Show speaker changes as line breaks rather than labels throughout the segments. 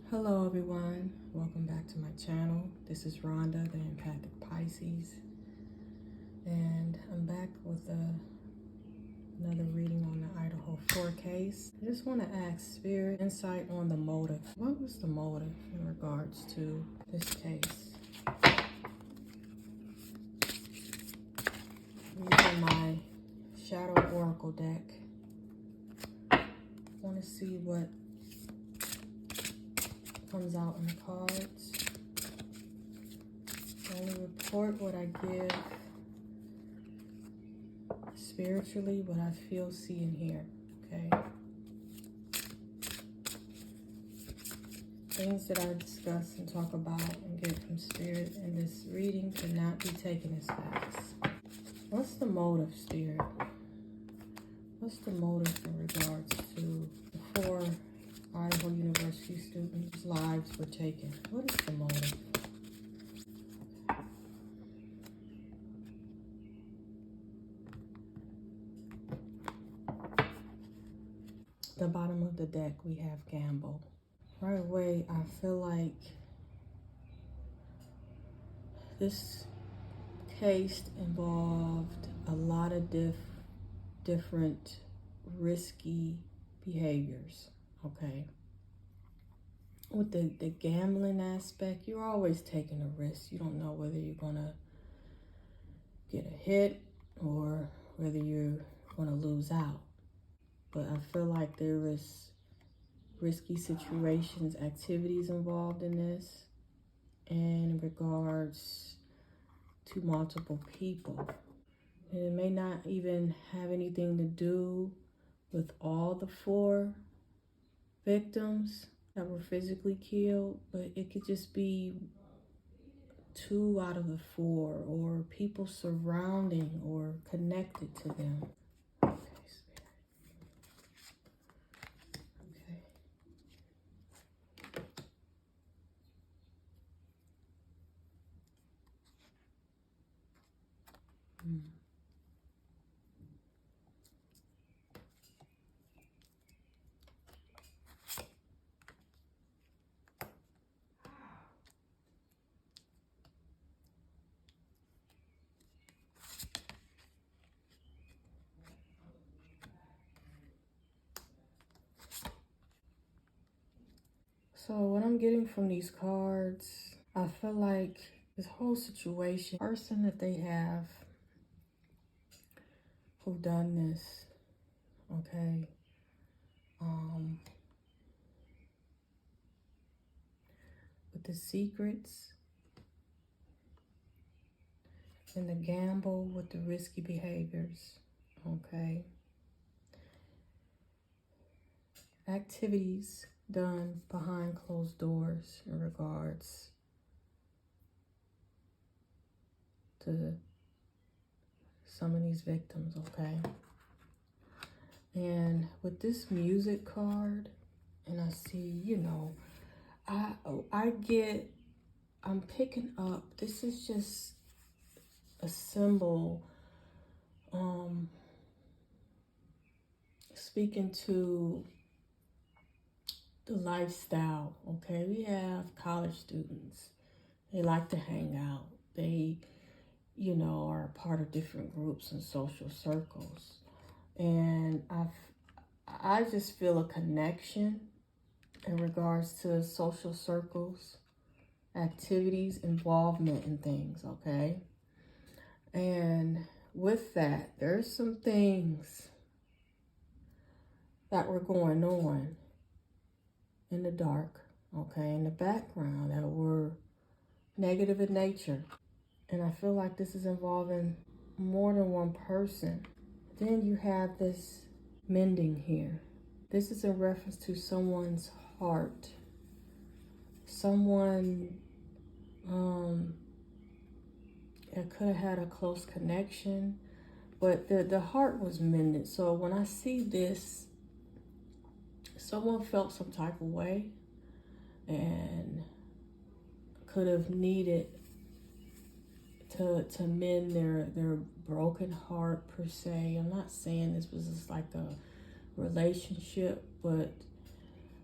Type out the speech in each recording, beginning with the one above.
Hello everyone, welcome back to my channel. This is Rhonda, the Empathic Pisces, and I'm back with another reading on the Idaho 4 case. I just want to ask Spirit insight on the motive. What was the motive in regards to this case? Using my Shadow Oracle deck, I want to see what comes out in the cards. I only report what I give spiritually, what I feel, see, and hear, okay? Things that I discuss and talk about and get from Spirit in this reading cannot be taken as facts. What's the motive, Spirit? What's the motive in regards to the 4 Idaho University students' lives were taken? What is the motive? The bottom of the deck, we have gamble. Right away, I feel like this case involved a lot of different risky behaviors, okay? With the gambling aspect, you're always taking a risk. You don't know whether you're gonna get a hit or whether you're gonna lose out. But I feel like there was risky situations, activities involved in this, and in regards to multiple people. And it may not even have anything to do with all the 4 victims that were physically killed, but it could just be 2 out of the 4, or people surrounding or connected to them. Okay, Spirit. Okay. So what I'm getting from these cards, I feel like this whole situation, person that they have who done this, okay, with the secrets and the gamble with the risky behaviors, okay, activities done behind closed doors in regards to some of these victims, okay? And with this music card, and I see, you know, I'm picking up, this is just a symbol, speaking to the lifestyle, okay? We have college students. They like to hang out. They, you know, are a part of different groups and social circles. And I just feel a connection in regards to social circles, activities, involvement in things, okay? And with that, there's some things that were going on in the dark, okay, in the background that were negative in nature. And I feel like this is involving more than one person. Then you have this mending here. This is in reference to someone's heart. Someone that could have had a close connection, but the heart was mended. So when I see this, someone felt some type of way and could have needed to mend their broken heart per se. I'm not saying this was just like a relationship, but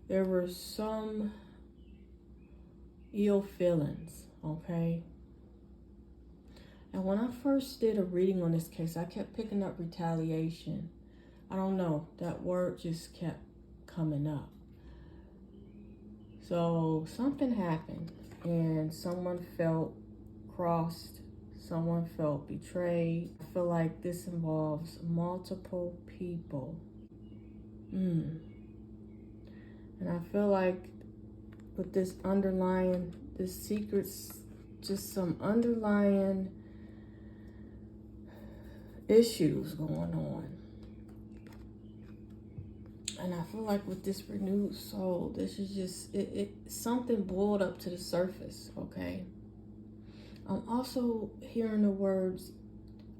there were some ill feelings, okay? And when I first did a reading on this case, I kept picking up retaliation. I don't know, that word just kept coming up. So something happened and someone felt crossed, someone felt betrayed. I feel like this involves multiple people. And I feel like with this secret's just some underlying issues going on. And I feel like with this renewed soul, this is just, something boiled up to the surface, okay? I'm also hearing the words,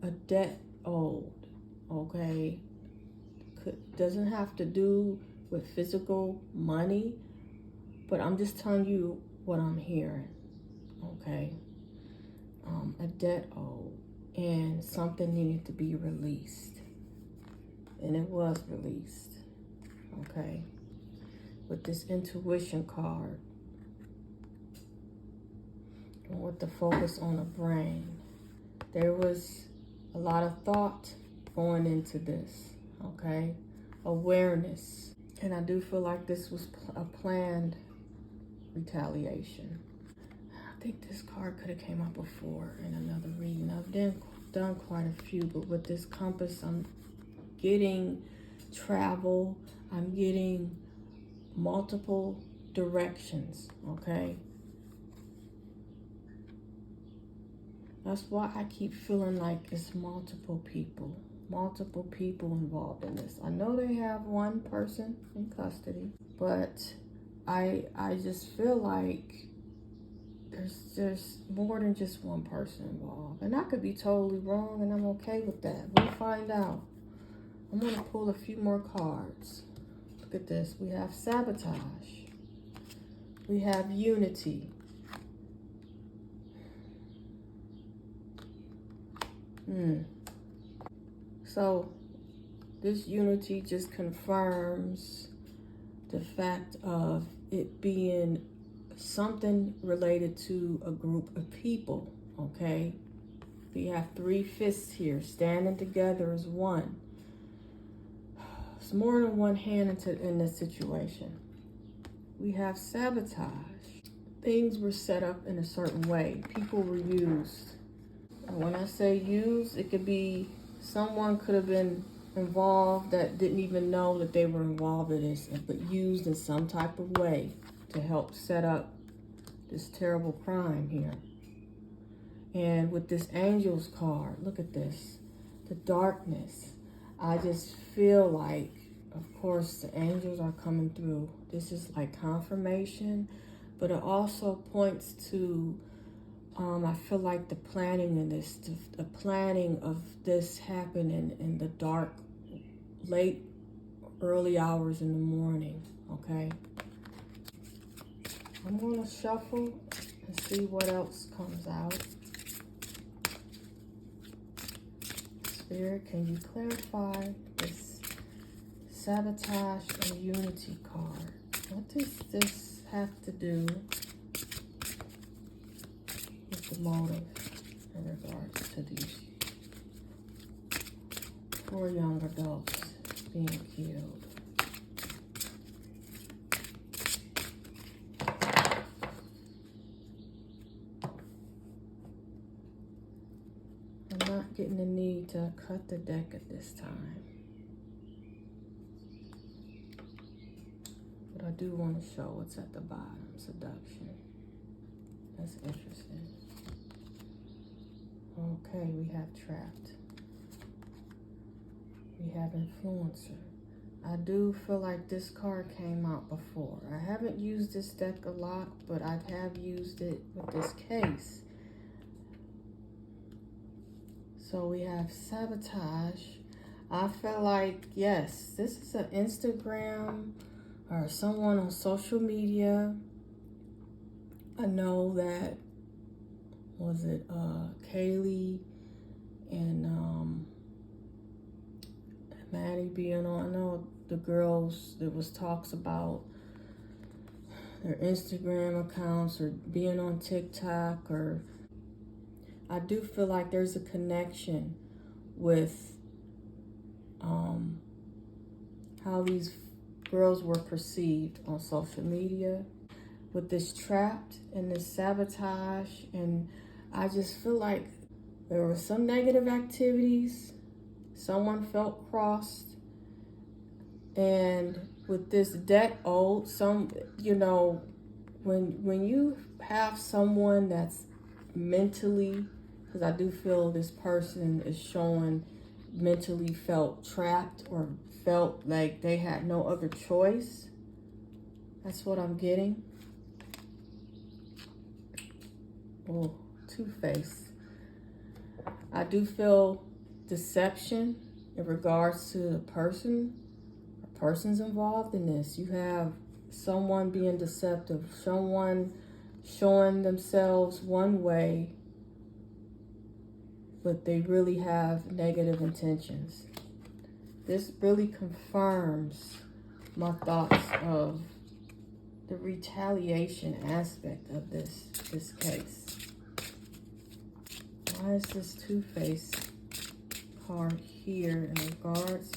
a debt owed, okay? Doesn't have to do with physical money, but I'm just telling you what I'm hearing, okay? A debt owed. And something needed to be released. And it was released, okay? With this intuition card. And with the focus on the brain. There was a lot of thought going into this, okay? Awareness. And I do feel like this was a planned retaliation. I think this card could have came up before in another reading. I've done quite a few, but with this compass, I'm getting travel. I'm getting multiple directions, okay? That's why I keep feeling like it's multiple people involved in this. I know they have one person in custody, but I just feel like there's more than just one person involved. And I could be totally wrong, and I'm okay with that. We'll find out. I'm going to pull a few more cards. Look at this. We have sabotage. We have unity. So this unity just confirms the fact of it being something related to a group of people, okay? We have 3 fists here standing together as one. It's more than one hand in this situation. We have sabotage. Things were set up in a certain way. People were used. And when I say used, it could be someone could have been involved that didn't even know that they were involved in this, but used in some type of way to help set up this terrible crime here. And with this Angels card, look at this, the darkness. I just feel like, of course, the angels are coming through. This is like confirmation, but it also points to, I feel like the planning in this, the planning of this happening in the dark, late, early hours in the morning, okay? I'm going to shuffle and see what else comes out. Spirit, can you clarify this sabotage and unity card? What does this have to do with the motive in regards to these 4 young adults being killed? I'm not getting the need to cut the deck at this time. But I do want to show what's at the bottom. Seduction. That's interesting. Okay, we have trapped. We have influencer. I do feel like this card came out before. I haven't used this deck a lot, but I have used it with this case. So we have sabotage. I feel like, yes, this is an Instagram or someone on social media. I know that, was it Kaylee and Maddie being on? I know the girls, there was talks about their Instagram accounts or being on TikTok, or I do feel like there's a connection with how these girls were perceived on social media with this trapped and this sabotage. And I just feel like there were some negative activities. Someone felt crossed. And with this debt owed, when you have someone that's mentally, because I do feel this person is showing mentally felt trapped or felt like they had no other choice. That's what I'm getting. Oh, Two-Face. I do feel deception in regards to the person or persons involved in this. You have someone being deceptive, someone showing themselves one way, but they really have negative intentions. This really confirms my thoughts of the retaliation aspect of this case. Why is this Two-Face card here in regards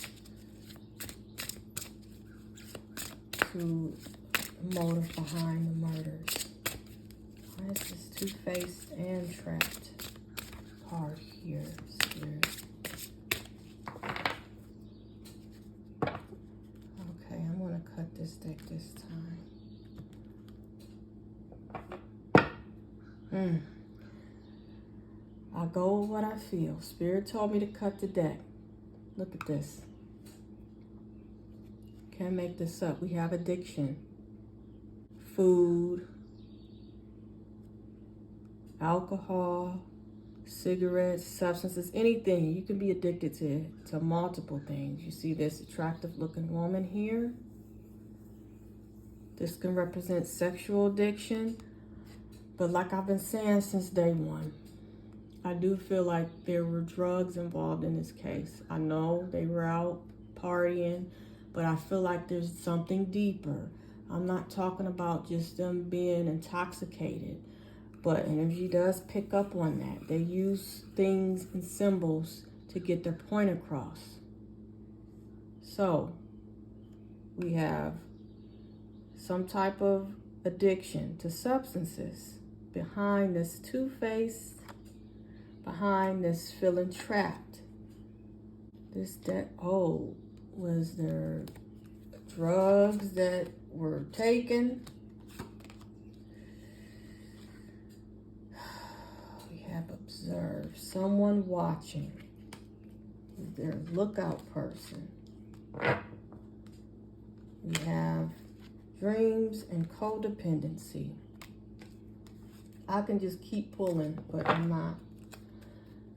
to the motive behind the murders? Why is this Two-Faced and trapped card here, Spirit? Okay, I'm going to cut this deck this time. I go with what I feel. Spirit told me to cut the deck. Look at this. Can't make this up. We have addiction. Food, alcohol, cigarettes, substances, anything. You can be addicted to multiple things. You see this attractive looking woman here. This can represent sexual addiction. But like I've been saying since day one, I do feel like there were drugs involved in this case. I know they were out partying, but I feel like there's something deeper. I'm not talking about just them being intoxicated, but energy does pick up on that. They use things and symbols to get their point across. So we have some type of addiction to substances behind this Two-Face, behind this feeling trapped. This debt owed. Was there drugs that were taken? We have observed. Someone watching. Is there a lookout person? We have dreams and codependency. I can just keep pulling, but I'm not.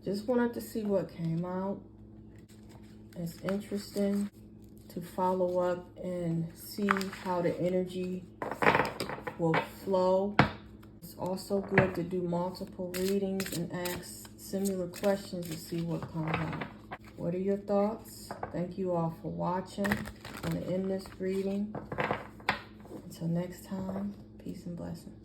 Just wanted to see what came out. It's interesting to follow up and see how the energy will flow. It's also good to do multiple readings and ask similar questions to see what comes out. What are your thoughts? Thank you all for watching. I'm going to end this reading. Until next time, peace and blessings.